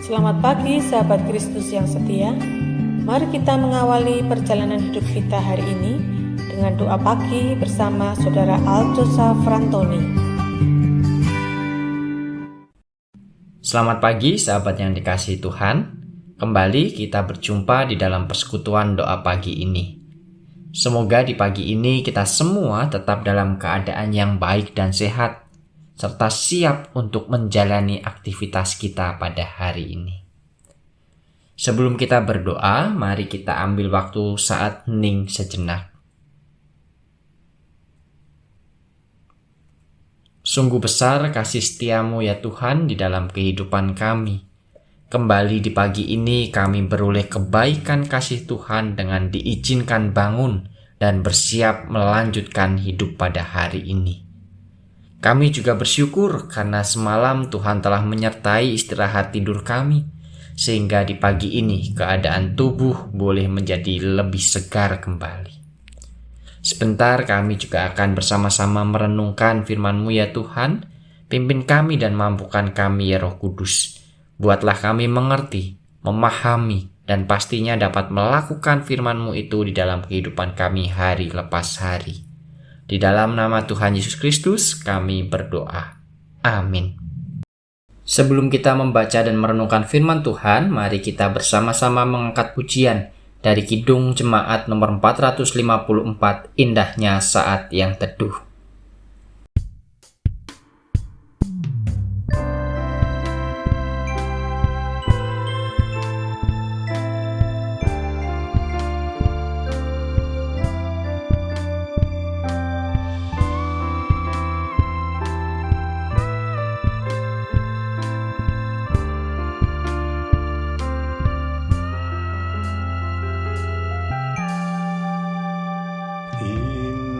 Selamat pagi sahabat Kristus yang setia. Mari kita mengawali perjalanan hidup kita hari ini dengan doa pagi bersama Saudara Aldosa Frantoni. Selamat pagi sahabat yang dikasihi Tuhan. Kembali kita berjumpa di dalam persekutuan doa pagi ini. Semoga di pagi ini kita semua tetap dalam keadaan yang baik dan sehat, serta siap untuk menjalani aktivitas kita pada hari ini. Sebelum kita berdoa, mari kita ambil waktu saat hening sejenak. Sungguh besar kasih setiamu ya Tuhan di dalam kehidupan kami. Kembali di pagi ini kami beroleh kebaikan kasih Tuhan dengan diizinkan bangun dan bersiap melanjutkan hidup pada hari ini. Kami juga bersyukur karena semalam Tuhan telah menyertai istirahat tidur kami, sehingga di pagi ini keadaan tubuh boleh menjadi lebih segar kembali. Sebentar kami juga akan bersama-sama merenungkan firman-Mu ya Tuhan. Pimpin kami dan mampukan kami ya Roh Kudus. Buatlah kami mengerti, memahami, dan pastinya dapat melakukan firman-Mu itu di dalam kehidupan kami hari lepas hari. Di dalam nama Tuhan Yesus Kristus kami berdoa. Amin. Sebelum kita membaca dan merenungkan firman Tuhan, mari kita bersama-sama mengangkat pujian dari Kidung Jemaat nomor 454, Indahnya Saat Yang Teduh. Indahnya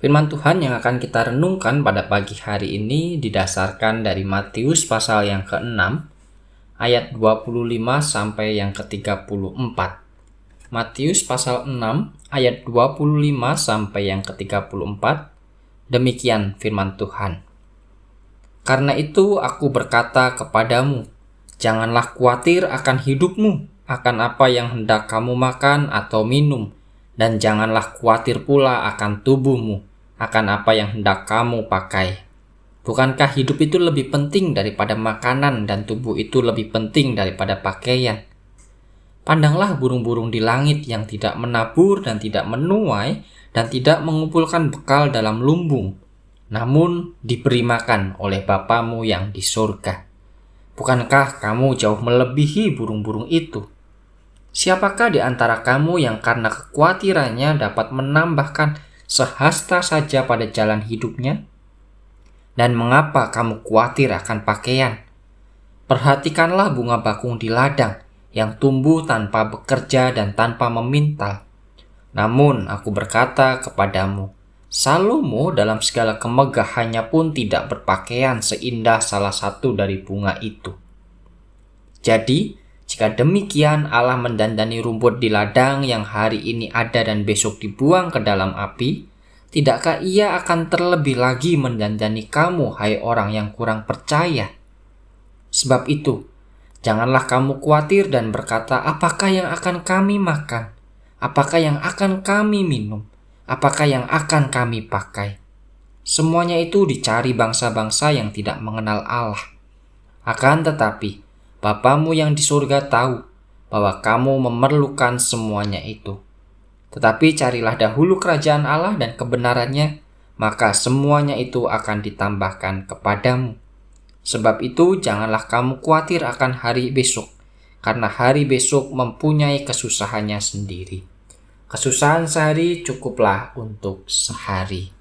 Firman Tuhan yang akan kita renungkan pada pagi hari ini didasarkan dari Matius pasal yang ke-6 ayat 25 sampai yang ke-34. Matius pasal 6 ayat 25 sampai yang ke-34. Demikian firman Tuhan. Karena itu aku berkata kepadamu, janganlah khawatir akan hidupmu, akan apa yang hendak kamu makan atau minum, dan janganlah khawatir pula akan tubuhmu, akan apa yang hendak kamu pakai. Bukankah hidup itu lebih penting daripada makanan dan tubuh itu lebih penting daripada pakaian? Pandanglah burung-burung di langit yang tidak menabur dan tidak menuai dan tidak mengumpulkan bekal dalam lumbung, namun diberi makan oleh Bapamu yang di surga. Bukankah kamu jauh melebihi burung-burung itu? Siapakah di antara kamu yang karena kekhawatirannya dapat menambahkan sehasta saja pada jalan hidupnya? Dan mengapa kamu khawatir akan pakaian? Perhatikanlah bunga bakung di ladang yang tumbuh tanpa bekerja dan tanpa memintal. Namun aku berkata kepadamu, Salomo dalam segala kemegahannya pun tidak berpakaian seindah salah satu dari bunga itu. Jadi, jika demikian Allah mendandani rumput di ladang yang hari ini ada dan besok dibuang ke dalam api, tidakkah Ia akan terlebih lagi mendandani kamu, hai orang yang kurang percaya? Sebab itu, janganlah kamu khawatir dan berkata, apakah yang akan kami makan? Apakah yang akan kami minum? Apakah yang akan kami pakai? Semuanya itu dicari bangsa-bangsa yang tidak mengenal Allah. Akan tetapi, Bapamu yang di surga tahu bahwa kamu memerlukan semuanya itu. Tetapi carilah dahulu kerajaan Allah dan kebenarannya, maka semuanya itu akan ditambahkan kepadamu. Sebab itu janganlah kamu khawatir akan hari besok, karena hari besok mempunyai kesusahannya sendiri. Kesusahan sehari cukuplah untuk sehari.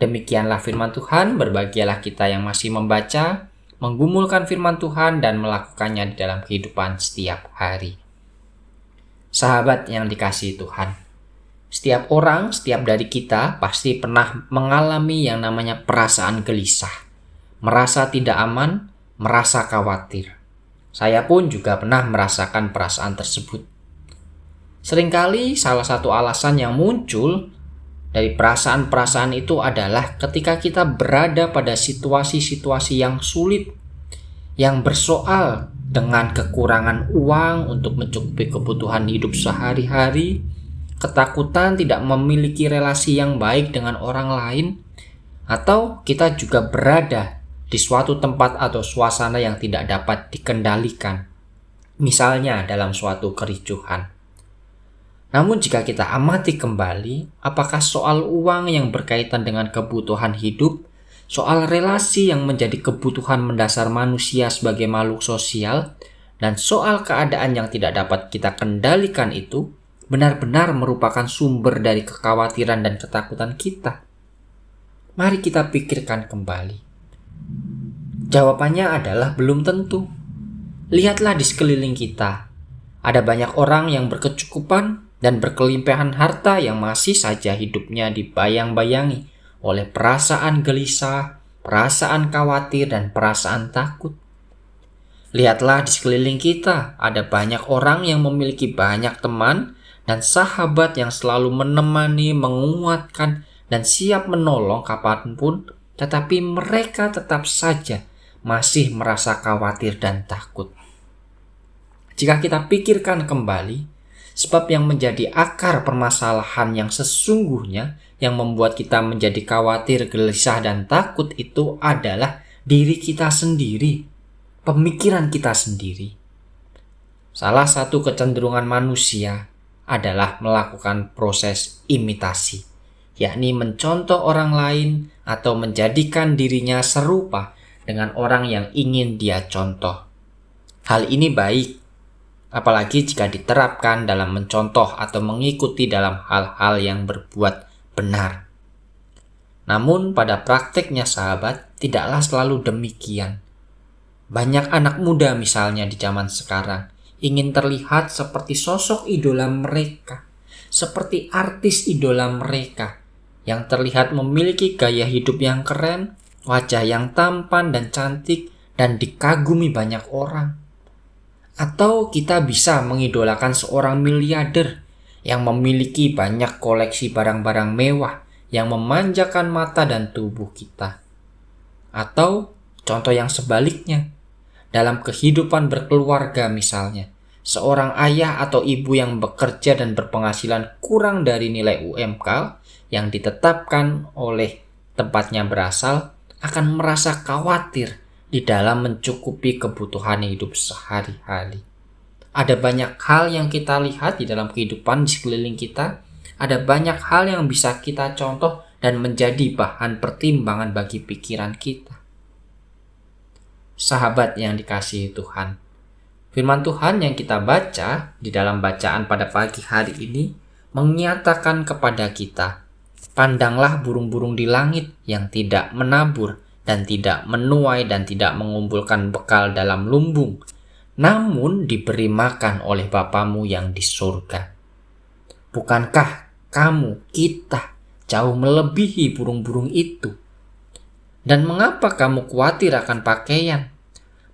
Demikianlah firman Tuhan, berbahagialah kita yang masih membaca, menggumulkan firman Tuhan dan melakukannya di dalam kehidupan setiap hari. Sahabat yang dikasihi Tuhan, setiap orang, setiap dari kita pasti pernah mengalami yang namanya perasaan gelisah, merasa tidak aman, merasa khawatir. Saya pun juga pernah merasakan perasaan tersebut. Seringkali salah satu alasan yang muncul dari perasaan-perasaan itu adalah ketika kita berada pada situasi-situasi yang sulit, yang bersoal dengan kekurangan uang untuk mencukupi kebutuhan hidup sehari-hari, ketakutan tidak memiliki relasi yang baik dengan orang lain, atau kita juga berada di suatu tempat atau suasana yang tidak dapat dikendalikan, misalnya dalam suatu kericuhan. Namun jika kita amati kembali, apakah soal uang yang berkaitan dengan kebutuhan hidup, soal relasi yang menjadi kebutuhan mendasar manusia sebagai makhluk sosial, dan soal keadaan yang tidak dapat kita kendalikan itu, benar-benar merupakan sumber dari kekhawatiran dan ketakutan kita? Mari kita pikirkan kembali. Jawabannya adalah belum tentu. Lihatlah di sekeliling kita. Ada banyak orang yang berkecukupan dan berkelimpahan harta yang masih saja hidupnya dibayang-bayangi oleh perasaan gelisah, perasaan khawatir, dan perasaan takut. Lihatlah di sekeliling kita. Ada banyak orang yang memiliki banyak teman dan sahabat yang selalu menemani, menguatkan, dan siap menolong kapanpun, tetapi mereka tetap saja masih merasa khawatir dan takut. Jika kita pikirkan kembali, sebab yang menjadi akar permasalahan yang sesungguhnya yang membuat kita menjadi khawatir, gelisah, dan takut itu adalah diri kita sendiri, pemikiran kita sendiri. Salah satu kecenderungan manusia adalah melakukan proses imitasi, yakni mencontoh orang lain atau menjadikan dirinya serupa dengan orang yang ingin dia contoh. Hal ini baik, apalagi jika diterapkan dalam mencontoh atau mengikuti dalam hal-hal yang berbuat benar. Namun pada prakteknya sahabat, tidaklah selalu demikian. Banyak anak muda misalnya di zaman sekarang ingin terlihat seperti sosok idola mereka, seperti artis idola mereka yang terlihat memiliki gaya hidup yang keren, wajah yang tampan dan cantik, dan dikagumi banyak orang. Atau kita bisa mengidolakan seorang miliarder yang memiliki banyak koleksi barang-barang mewah yang memanjakan mata dan tubuh kita. Atau contoh yang sebaliknya, dalam kehidupan berkeluarga misalnya, seorang ayah atau ibu yang bekerja dan berpenghasilan kurang dari nilai UMK yang ditetapkan oleh tempatnya berasal akan merasa khawatir di dalam mencukupi kebutuhan hidup sehari-hari. Ada banyak hal yang kita lihat di dalam kehidupan di sekeliling kita. Ada banyak hal yang bisa kita contoh dan menjadi bahan pertimbangan bagi pikiran kita. Sahabat yang dikasihi Tuhan, firman Tuhan yang kita baca di dalam bacaan pada pagi hari ini menyatakan kepada kita, pandanglah burung-burung di langit yang tidak menabur dan tidak menuai dan tidak mengumpulkan bekal dalam lumbung, namun diberi makan oleh Bapamu yang di surga. Bukankah kita jauh melebihi burung-burung itu? Dan mengapa kamu khawatir akan pakaian?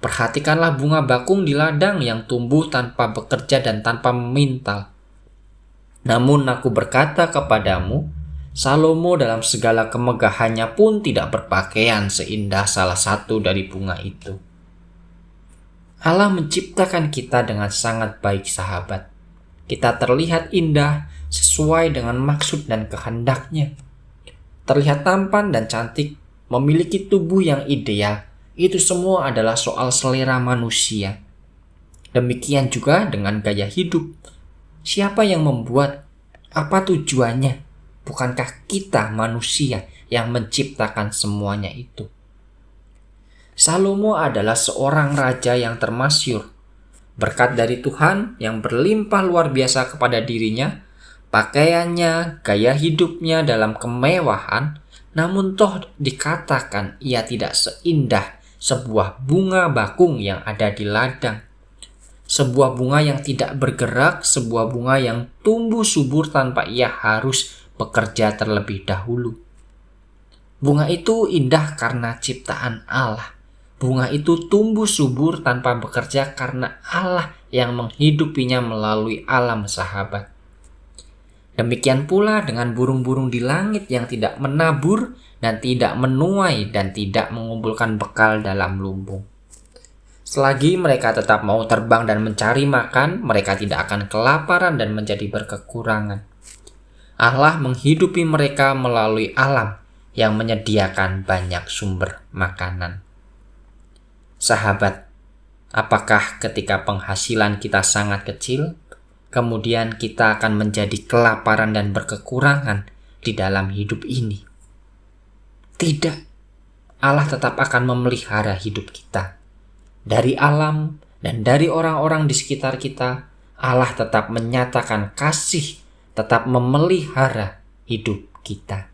Perhatikanlah bunga bakung di ladang yang tumbuh tanpa bekerja dan tanpa memintal. Namun aku berkata kepadamu, Salomo dalam segala kemegahannya pun tidak berpakaian seindah salah satu dari bunga itu. Allah menciptakan kita dengan sangat baik, sahabat. Kita terlihat indah sesuai dengan maksud dan kehendaknya. Terlihat tampan dan cantik, memiliki tubuh yang ideal, itu semua adalah soal selera manusia. Demikian juga dengan gaya hidup. Siapa yang membuat? Apa tujuannya? Bukankah kita manusia yang menciptakan semuanya itu? Salomo adalah seorang raja yang termasyhur. Berkat dari Tuhan yang berlimpah luar biasa kepada dirinya, pakaiannya, gaya hidupnya dalam kemewahan, namun toh dikatakan ia tidak seindah sebuah bunga bakung yang ada di ladang. Sebuah bunga yang tidak bergerak, sebuah bunga yang tumbuh subur tanpa ia harus bekerja terlebih dahulu. Bunga itu indah karena ciptaan Allah. Bunga itu tumbuh subur tanpa bekerja karena Allah yang menghidupinya melalui alam, sahabat. Demikian pula dengan burung-burung di langit yang tidak menabur dan tidak menuai dan tidak mengumpulkan bekal dalam lumbung. Selagi mereka tetap mau terbang dan mencari makan, mereka tidak akan kelaparan dan menjadi berkekurangan. Allah menghidupi mereka melalui alam yang menyediakan banyak sumber makanan. Sahabat, apakah ketika penghasilan kita sangat kecil, kemudian kita akan menjadi kelaparan dan berkekurangan di dalam hidup ini? Tidak. Allah tetap akan memelihara hidup kita. Dari alam dan dari orang-orang di sekitar kita, Allah tetap menyatakan kasih, tetap memelihara hidup kita.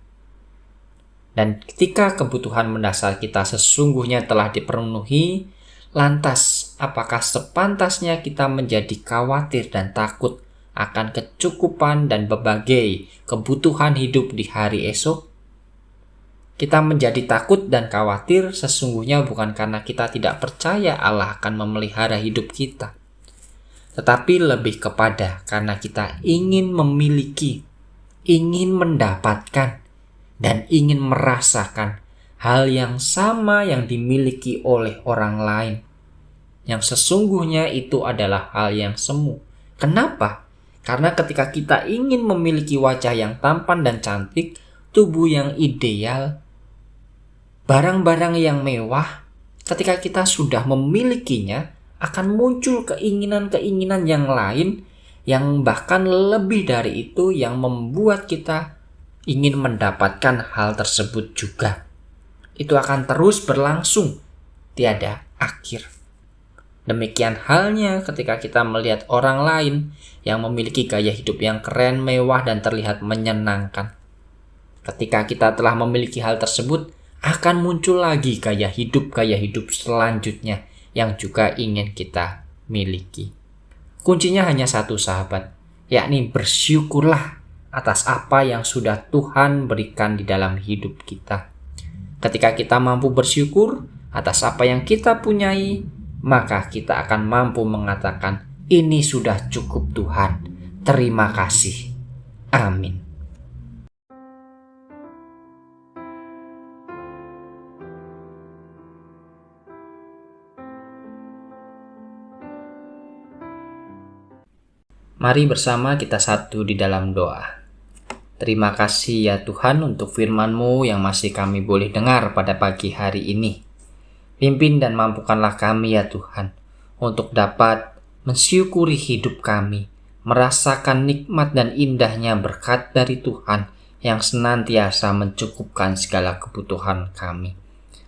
Dan ketika kebutuhan mendasar kita sesungguhnya telah dipenuhi, lantas apakah sepantasnya kita menjadi khawatir dan takut akan kecukupan dan berbagai kebutuhan hidup di hari esok? Kita menjadi takut dan khawatir sesungguhnya bukan karena kita tidak percaya Allah akan memelihara hidup kita, tetapi lebih kepada karena kita ingin memiliki, ingin mendapatkan, dan ingin merasakan hal yang sama yang dimiliki oleh orang lain, yang sesungguhnya itu adalah hal yang semu. Kenapa? Karena ketika kita ingin memiliki wajah yang tampan dan cantik, tubuh yang ideal, barang-barang yang mewah, ketika kita sudah memilikinya, akan muncul keinginan-keinginan yang lain, yang bahkan lebih dari itu, yang membuat kita ingin mendapatkan hal tersebut juga. Itu akan terus berlangsung, tiada akhir. Demikian halnya ketika kita melihat orang lain yang memiliki gaya hidup yang keren, mewah, dan terlihat menyenangkan. Ketika kita telah memiliki hal tersebut, akan muncul lagi gaya hidup selanjutnya yang juga ingin kita miliki. Kuncinya hanya satu, sahabat, yakni bersyukurlah atas apa yang sudah Tuhan berikan di dalam hidup kita. Ketika kita mampu bersyukur atas apa yang kita punyai, maka kita akan mampu mengatakan, "Ini sudah cukup Tuhan, terima kasih." Amin. Mari bersama kita satu di dalam doa. Terima kasih ya Tuhan untuk firman-Mu yang masih kami boleh dengar pada pagi hari ini. Pimpin dan mampukanlah kami ya Tuhan untuk dapat mensyukuri hidup kami, merasakan nikmat dan indahnya berkat dari Tuhan yang senantiasa mencukupkan segala kebutuhan kami.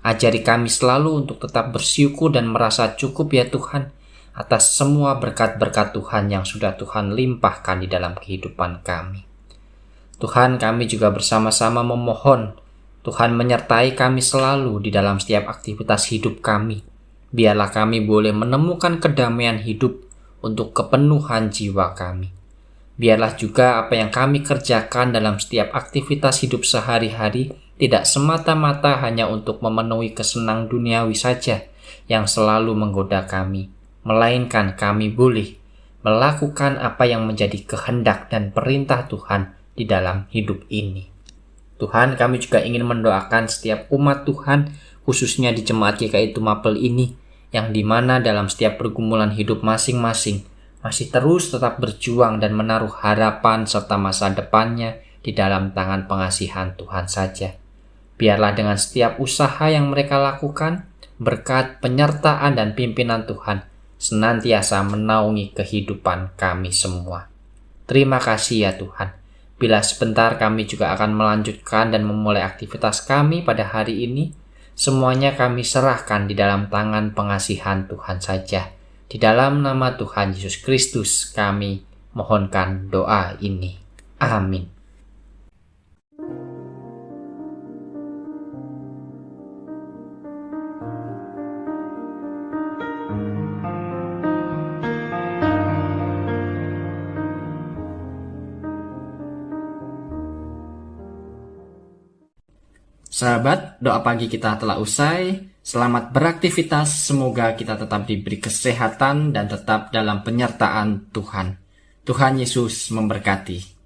Ajari kami selalu untuk tetap bersyukur dan merasa cukup ya Tuhan, atas semua berkat-berkat Tuhan yang sudah Tuhan limpahkan di dalam kehidupan kami. Tuhan, kami juga bersama-sama memohon Tuhan menyertai kami selalu di dalam setiap aktivitas hidup kami. Biarlah kami boleh menemukan kedamaian hidup untuk kepenuhan jiwa kami. Biarlah juga apa yang kami kerjakan dalam setiap aktivitas hidup sehari-hari tidak semata-mata hanya untuk memenuhi kesenang duniawi saja yang selalu menggoda kami, melainkan kami boleh melakukan apa yang menjadi kehendak dan perintah Tuhan di dalam hidup ini. Tuhan, kami juga ingin mendoakan setiap umat Tuhan, khususnya di Jemaat GKI Tumapel ini, yang dimana dalam setiap pergumulan hidup masing-masing masih terus tetap berjuang dan menaruh harapan serta masa depannya di dalam tangan pengasihan Tuhan saja. Biarlah dengan setiap usaha yang mereka lakukan, berkat penyertaan dan pimpinan Tuhan senantiasa menaungi kehidupan kami semua. Terima kasih ya Tuhan. Bila sebentar kami juga akan melanjutkan dan memulai aktivitas kami pada hari ini, semuanya kami serahkan di dalam tangan pengasihan Tuhan saja. Di dalam nama Tuhan Yesus Kristus kami mohonkan doa ini. Amin. Sahabat, doa pagi kita telah usai. Selamat beraktivitas, semoga kita tetap diberi kesehatan dan tetap dalam penyertaan Tuhan. Tuhan Yesus memberkati.